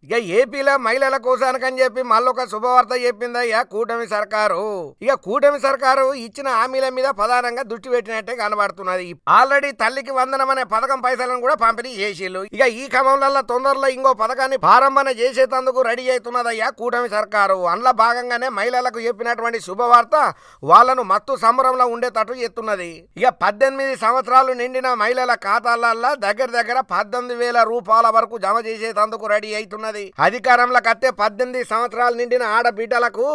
ఇక ఏపీలో మహిళల కోసానికని చెప్పి మళ్ళొక శుభవార్త చెప్పిందయ్యా కూటమి సర్కారు. ఇక కూటమి సర్కారు ఇచ్చిన హామీల మీద ప్రధానంగా దృష్టి పెట్టినట్టే కనబడుతున్నది. ఆల్రెడీ తల్లికి వందనం అనే పథకం పైసలను కూడా పంపిణీ చేసిళ్ళు. ఇక ఈ క్రమంలో తొందరలో ఇంకో పథకాన్ని ప్రారంభన చేసేందుకు రెడీ అవుతున్నదయ్యా కూటమి సర్కారు. అందులో భాగంగానే మహిళలకు చెప్పినటువంటి శుభవార్త వాళ్లను మత్తు సంబరంలో ఉండేటట్టు చెప్తున్నది. ఇక 18 సంవత్సరాలు నిండిన మహిళల ఖాతాలల్లో దగ్గర 18,000 రూపాయల వరకు జమ చేసేందుకు రెడీ అవుతున్నది. అధికారంలోకి వస్తే 18 సంవత్సరాలు నిండిన ఆడబిడ్డలకు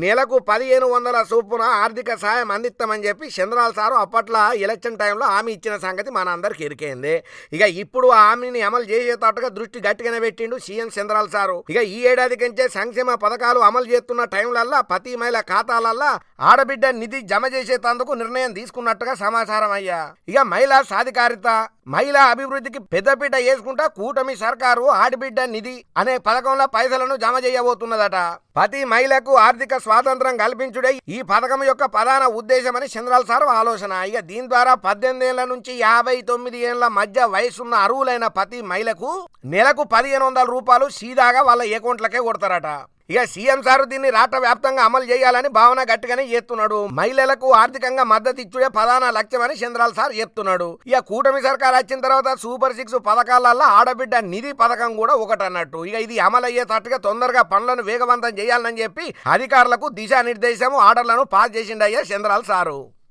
నెలకు 1,500 చొప్పున ఆర్థిక సాయం అందిస్తామని చెప్పి చంద్రాల సారు అప్పట్లో ఎలక్షన్ టైంలో హామీ ఇచ్చిన సంగతి మన అందరికి ఎరికైంది. ఇక ఇప్పుడు ఆ హామీని అమలు చేసేటట్టుగా దృష్టి గట్టిగానే పెట్టిండు సీఎం చంద్రాల సారు. ఇక ఈ ఏడాది కంటే సంక్షేమ పథకాలు అమలు చేస్తున్న టైంలల్లా ప్రతి మహిళ ఖాతాలల్లా ఆడబిడ్డ నిధి జమ చేసేందుకు నిర్ణయం తీసుకున్నట్టుగా సమాచారం అయ్యా. ఇక మహిళా సాధికారిత మహిళా అభివృద్ధికి పెద్దపీట వేసుకుంటా కూటమి సర్కారు ఆడబిడ్డ నిధి అనే పథకంలో పైసలను జమ చేయబోతున్నదట. ప్రతి మహిళకు ఆర్థిక స్వాతంత్రం కల్పించుడే ఈ పథకం యొక్క ప్రధాన ఉద్దేశమని చంద్రాల సార్ ఆలోచన. ఇక దీని ద్వారా 18 ఏళ్ల నుంచి 59 ఏళ్ల మధ్య వయసున్న అర్హులైన ప్రతి మహిళకు నెలకు 1,500 రూపాయలు సీదాగా వాళ్ళ అకౌంట్లకే కొడతారట. ఇక సీఎం సారు దీన్ని రాష్ట్ర వ్యాప్తంగా అమలు చేయాలని భావన గట్టిగానే చేస్తున్నాడు. మహిళలకు ఆర్థికంగా మద్దతు ఇచ్చుడే ప్రధాన లక్ష్యమని చంద్రాల సార్ చెప్తున్నాడు. ఇక కూటమి సర్కార్ వచ్చిన తర్వాత సూపర్ 6 పథకాలలో ఆడబిడ్డ నిధి పథకం కూడా ఒకటన్నట్టు. ఇక ఇది అమలు అయ్యేటట్టుగా తొందరగా పనులను వేగవంతం చేయాలని చెప్పి అధికారులకు దిశానిర్దేశం ఆర్డర్లను పాస్ చేసిండయ్యా చంద్రాల సారు.